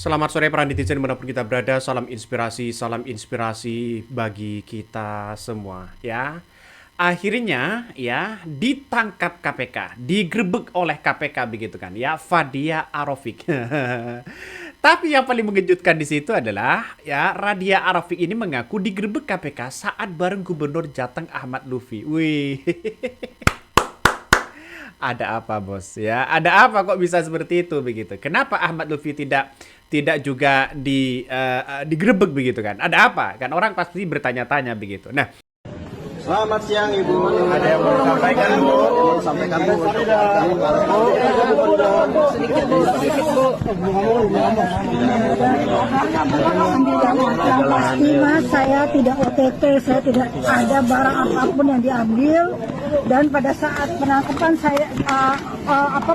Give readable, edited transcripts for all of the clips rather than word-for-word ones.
Selamat sore para netizen dimanapun kita berada, salam inspirasi bagi kita semua ya. Akhirnya ya ditangkap KPK, digerebek oleh KPK begitu kan ya, Fadia Arofik. Tapi yang paling mengejutkan di situ adalah ya Radia Arofik ini mengaku digerebek KPK saat bareng Gubernur Jateng Ahmad Lutfi. Wih. Ada apa bos ya? Ada apa kok bisa seperti itu begitu? Kenapa Ahmad Lutfi tidak tidak juga digerebek begitu kan? Ada apa? Kan orang pasti bertanya-tanya begitu. Nah, Selamat siang Ibu. ada yang mau sampaikan Bu? Sampaikan Bu untuk Yang pasti Mas, saya tidak OTT, saya tidak ada barang apapun yang diambil. Dan pada saat penangkapan saya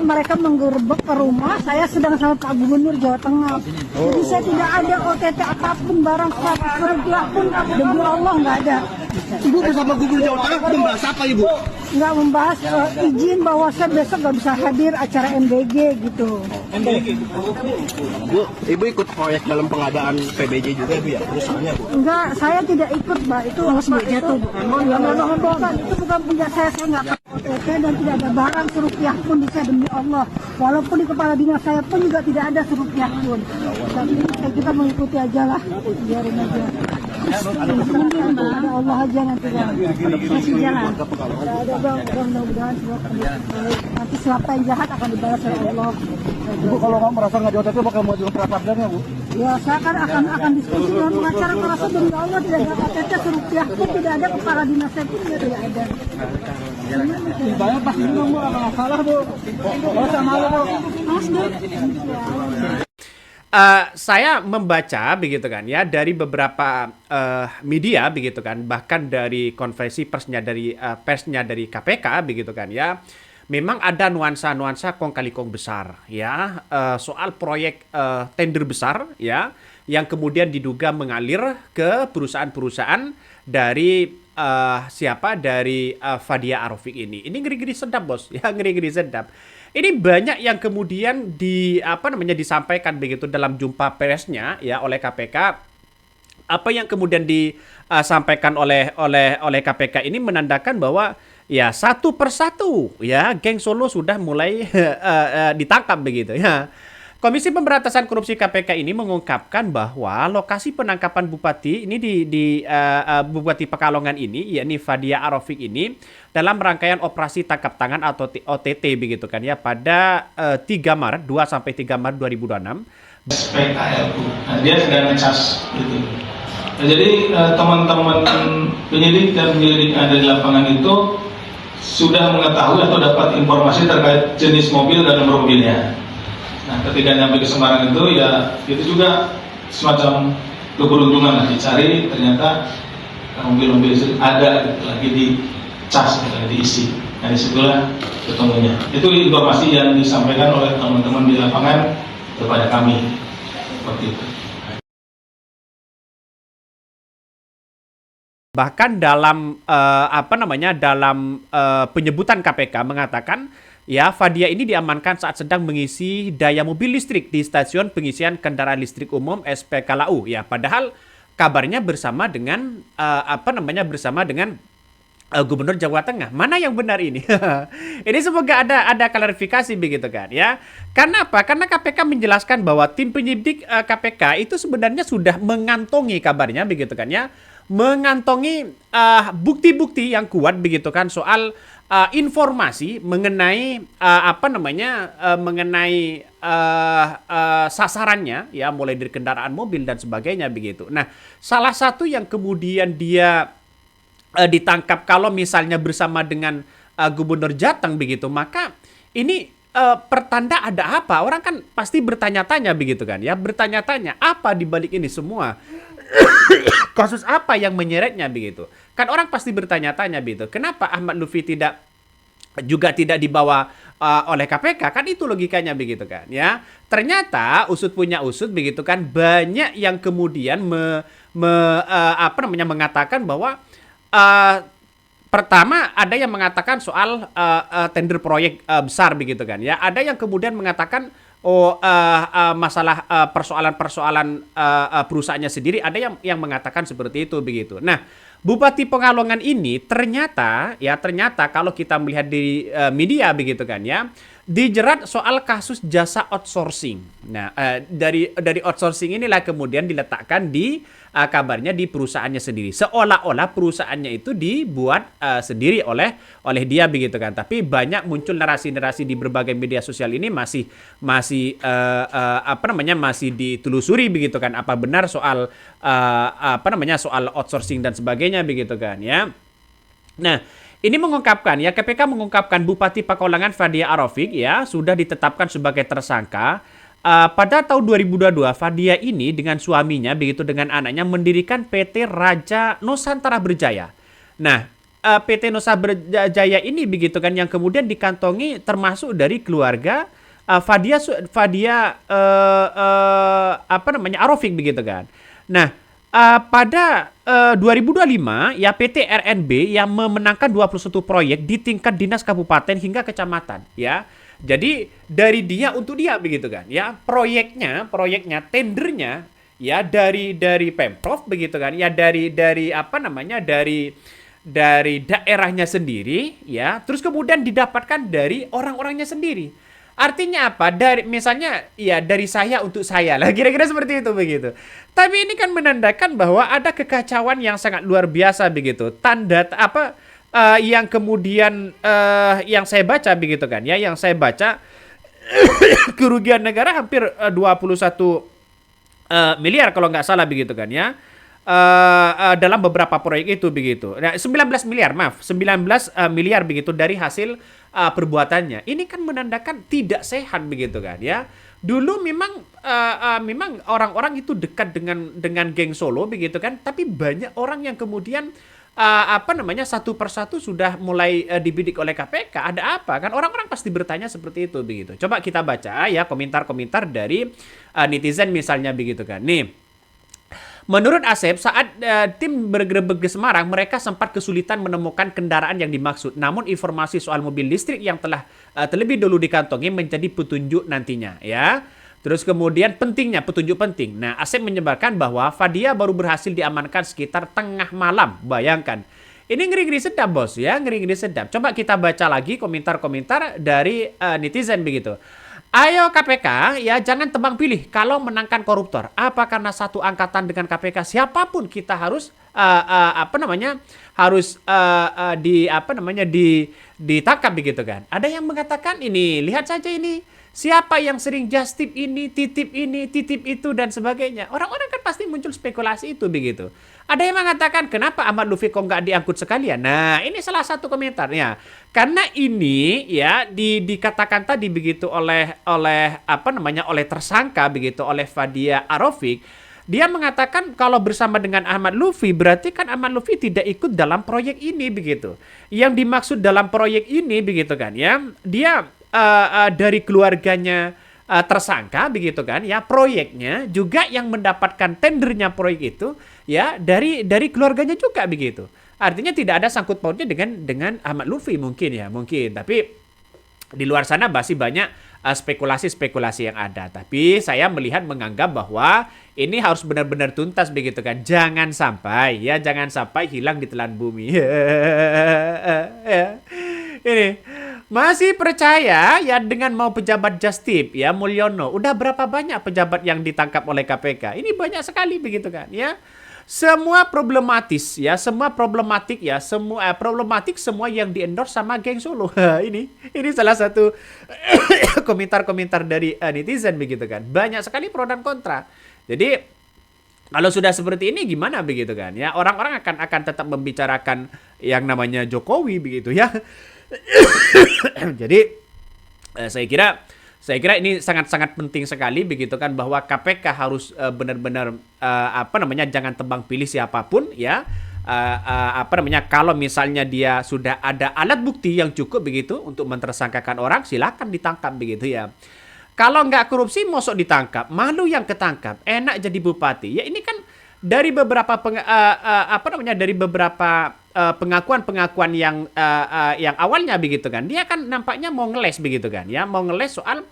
mereka menggerebek ke rumah, saya sedang sama Pak Gubernur Jawa Tengah. Jadi saya tidak ada OTT apapun, barang rupiah pun demi Allah nggak ada. Ibu bersama Gubernur Jawa Tengah membahas apa Ibu? Nggak membahas izin bahwa saya besok nggak bisa hadir acara MBG gitu. Bu, Ibu ikut proyek dalam pengadaan PBJ juga Bu ya? Perusahaannya Bu? Enggak, saya tidak ikut, Mbak. Itu jatuh, bukan? Itu bukan punya saya nggak pakai OTT dan tidak ada barang serupiah pun di saya demi Allah. Walaupun di kepala dinas saya pun juga tidak ada serupiah pun. Tapi kita mengikuti aja lah, biarin aja. Ada Allah aja nanti Bang. Masih jalan. Ada Bang, mudah-mudahan nanti siapa yang jahat akan dibalas oleh Allah. Ibu kalau kamu merasa nggak di OTT bakal mau jual perapradilannya Bu? Ya, saya akan diskusi dengan pengacara merasa demi Allah tidak ada KTP serupiah pun tidak ada, kepala dinas saya pun tidak ada. Dibayar pas ini Bu, apa salah Bu? Oh sama Bu. Saya membaca begitu kan ya dari beberapa media begitu kan, bahkan dari konferensi persnya dari KPK begitu kan ya, memang ada nuansa-nuansa kong kali kong besar ya, soal proyek tender besar ya yang kemudian diduga mengalir ke perusahaan-perusahaan dari dari Fadia Arofik ini. Ini ngeri-ngeri sedap bos ya, ngeri-ngeri sedap. Ini banyak yang kemudian disampaikan begitu dalam jumpa persnya ya oleh KPK. Apa yang kemudian disampaikan oleh KPK ini menandakan bahwa ya satu persatu ya geng Solo sudah mulai ditangkap begitu ya. Komisi Pemberantasan Korupsi KPK ini mengungkapkan bahwa lokasi penangkapan bupati ini di Bupati Pekalongan ini, yakni Fadia Arofik ini, dalam rangkaian operasi tangkap tangan atau OTT begitu kan ya pada 2 sampai 3 Maret 2026. SPKLU. Nah, dia sedang ngecas gitu. Nah, jadi teman-teman penyidik dan penyelidik yang ada di lapangan itu sudah mengetahui atau dapat informasi terkait jenis mobil dan nomor mobilnya. Nah, ketika nyampe ke Semarang itu ya itu juga semacam keberuntungan lah, dicari ternyata mobil-mobil itu ada gitu, lagi dicas, lagi diisi. Nah, disitulah ketemunya. Itu informasi yang disampaikan oleh teman-teman di lapangan kepada kami seperti itu. Bahkan dalam penyebutan KPK mengatakan ya Fadia ini diamankan saat sedang mengisi daya mobil listrik di stasiun pengisian kendaraan listrik umum SPKLU ya, padahal kabarnya bersama dengan Gubernur Jawa Tengah. Mana yang benar ini? Ini semoga ada klarifikasi begitu kan ya. Karena apa? Karena KPK menjelaskan bahwa tim penyidik KPK itu sebenarnya sudah mengantongi kabarnya begitu kan ya. Mengantongi bukti-bukti yang kuat begitu kan soal informasi mengenai sasarannya ya, mulai dari kendaraan mobil dan sebagainya begitu. Nah, salah satu yang kemudian dia ditangkap kalau misalnya bersama dengan Gubernur Jateng begitu, maka ini pertanda ada apa? Orang kan pasti bertanya-tanya begitu kan ya, bertanya-tanya apa di balik ini semua. Kasus apa yang menyeretnya begitu? Kan orang pasti bertanya-tanya begitu. Kenapa Ahmad Lutfi tidak dibawa oleh KPK? Kan itu logikanya begitu kan ya. Ternyata usut punya usut begitu kan, banyak yang kemudian mengatakan bahwa pertama ada yang mengatakan soal tender proyek besar begitu kan ya. Ada yang kemudian mengatakan masalah persoalan-persoalan perusahaannya sendiri, ada yang mengatakan seperti itu begitu. Nah, Bupati Pekalongan ini ternyata kalau kita melihat di media begitu kan ya, dijerat soal kasus jasa outsourcing. Nah, dari outsourcing inilah kemudian diletakkan di kabarnya di perusahaannya sendiri. Seolah-olah perusahaannya itu dibuat sendiri oleh dia begitu kan. Tapi banyak muncul narasi-narasi di berbagai media sosial ini masih masih ditelusuri begitu kan, apa benar soal soal outsourcing dan sebagainya begitu kan ya. Nah, ini mengungkapkan ya, KPK mengungkapkan Bupati Pekalongan Fadia Arofik ya sudah ditetapkan sebagai tersangka. Pada tahun 2022 Fadia ini dengan suaminya begitu dengan anaknya mendirikan PT Raja Nusantara Berjaya. Nah, PT Nusantara Berjaya ini begitu kan yang kemudian dikantongi termasuk dari keluarga Fadia Arofik begitu kan. Nah, pada 2025 ya PT RNB yang memenangkan 21 proyek di tingkat dinas kabupaten hingga kecamatan ya. Jadi dari dia untuk dia begitu kan ya, proyeknya tendernya ya dari Pemprov begitu kan ya, dari daerahnya sendiri ya, terus kemudian didapatkan dari orang-orangnya sendiri. Artinya apa? Dari misalnya ya dari saya untuk saya lah, kira-kira seperti itu begitu. Tapi ini kan menandakan bahwa ada kekacauan yang sangat luar biasa begitu. Tanda yang kemudian yang saya baca begitu kan ya, yang saya baca kerugian negara hampir 21 miliar kalau nggak salah begitu kan ya. Dalam beberapa proyek itu begitu. Nah, 19 miliar begitu dari hasil perbuatannya. Ini kan menandakan tidak sehat begitu kan ya. Dulu memang orang-orang itu dekat dengan geng Solo begitu kan, tapi banyak orang yang kemudian satu persatu sudah mulai dibidik oleh KPK. Ada apa? Kan orang-orang pasti bertanya seperti itu begitu. Coba kita baca ya komentar-komentar dari netizen misalnya begitu kan. Nih, menurut Asep, saat tim bergerebek di Semarang, mereka sempat kesulitan menemukan kendaraan yang dimaksud. Namun informasi soal mobil listrik yang telah terlebih dahulu dikantongi menjadi petunjuk nantinya ya. Terus kemudian pentingnya, petunjuk penting. Nah, Asep menyebarkan bahwa Fadia baru berhasil diamankan sekitar tengah malam. Bayangkan. Ini ngeri-ngeri sedap, bos ya, ngeri-ngeri sedap. Coba kita baca lagi komentar-komentar dari netizen begitu. Ayo KPK, ya jangan tebang pilih kalau menangkan koruptor. Apa karena satu angkatan dengan KPK? Siapapun kita harus ditangkap begitu kan. Ada yang mengatakan ini, lihat saja ini. Siapa yang sering just tip ini, titip itu dan sebagainya. Orang-orang kan pasti muncul spekulasi itu begitu. Ada yang mengatakan kenapa Ahmad Lutfi kok nggak diangkut sekalian. Nah, ini salah satu komentarnya. Karena ini ya dikatakan tadi begitu oleh tersangka begitu, oleh Fadia Arofik. Dia mengatakan kalau bersama dengan Ahmad Lutfi berarti kan Ahmad Lutfi tidak ikut dalam proyek ini begitu. Yang dimaksud dalam proyek ini begitu kan ya, dia dari keluarganya tersangka begitu kan ya, proyeknya juga yang mendapatkan tendernya proyek itu ya dari keluarganya juga begitu. Artinya tidak ada sangkut pautnya dengan Ahmad Lutfi mungkin, tapi di luar sana masih banyak spekulasi-spekulasi yang ada. Tapi saya menganggap bahwa ini harus benar-benar tuntas begitu kan. Jangan sampai hilang di telan bumi. Ini masih percaya ya dengan mau pejabat Justip ya Mulyono. Udah berapa banyak pejabat yang ditangkap oleh KPK? Ini banyak sekali begitu kan ya. Semua problematik semua yang di-endorse sama geng Solo. Ini salah satu komentar-komentar dari netizen begitu kan. Banyak sekali pro dan kontra. Jadi kalau sudah seperti ini gimana begitu kan ya? Orang-orang akan tetap membicarakan yang namanya Jokowi begitu ya. Jadi saya kira ini sangat-sangat penting sekali begitu kan, bahwa KPK harus benar-benar jangan tebang pilih siapapun ya. Kalau misalnya dia sudah ada alat bukti yang cukup begitu untuk mentersangkakan orang, silakan ditangkap begitu ya. Kalau nggak korupsi mosok ditangkap, malu yang ketangkap, enak jadi bupati. Ya ini kan dari beberapa pengakuan yang awalnya begitu kan, dia kan nampaknya mau ngeles begitu kan ya, mau ngeles soal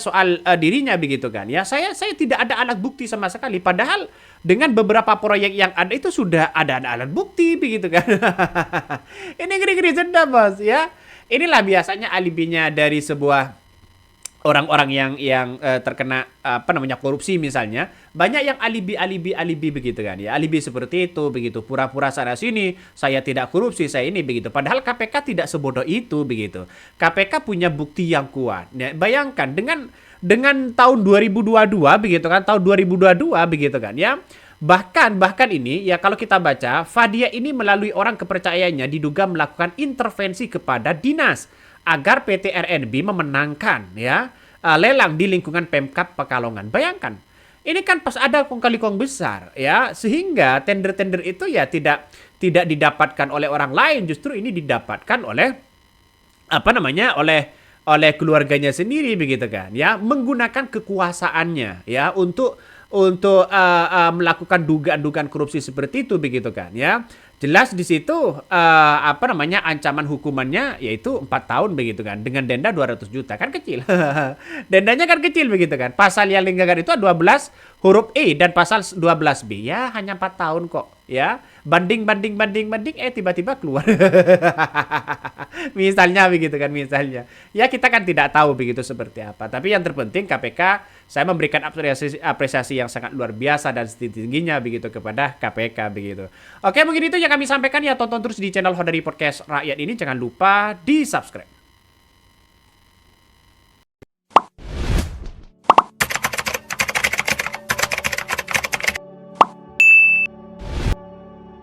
soal dirinya begitu kan ya. Saya tidak ada alat bukti sama sekali, padahal dengan beberapa proyek yang ada itu sudah ada alat bukti begitu kan. Ini ngeri-ngeri sedap bos ya. Inilah biasanya alibinya dari sebuah orang-orang yang terkena korupsi misalnya. Banyak yang alibi begitu kan ya. Alibi seperti itu begitu, pura-pura sana sini saya tidak korupsi, saya ini begitu. Padahal KPK tidak sebodoh itu begitu. KPK punya bukti yang kuat ya. Bayangkan dengan tahun 2022 begitu kan, tahun 2022 begitu kan ya. Bahkan ini ya, kalau kita baca, Fadia ini melalui orang kepercayaannya diduga melakukan intervensi kepada dinas agar PT RNB memenangkan ya lelang di lingkungan Pemkab Pekalongan. Bayangkan, ini kan pas ada kong kali kong besar ya, sehingga tender-tender itu ya tidak didapatkan oleh orang lain, justru ini didapatkan oleh oleh keluarganya sendiri begitu kan ya, menggunakan kekuasaannya ya untuk melakukan dugaan-dugaan korupsi seperti itu begitu kan ya. Jelas di situ ancaman hukumannya yaitu 4 tahun begitu kan, dengan denda 200 juta kan kecil. Dendanya kan kecil begitu kan. Pasal yang dilanggar itu 12 huruf E dan pasal 12B ya hanya 4 tahun kok ya. Banding tiba-tiba keluar. Misalnya begitu kan, misalnya. Ya kita kan tidak tahu begitu seperti apa. Tapi yang terpenting KPK, saya memberikan apresiasi yang sangat luar biasa dan setingginya begitu kepada KPK begitu. Oke, mungkin itu yang kami sampaikan ya. Tonton terus di channel Hodari Podcast Rakyat ini, jangan lupa di subscribe.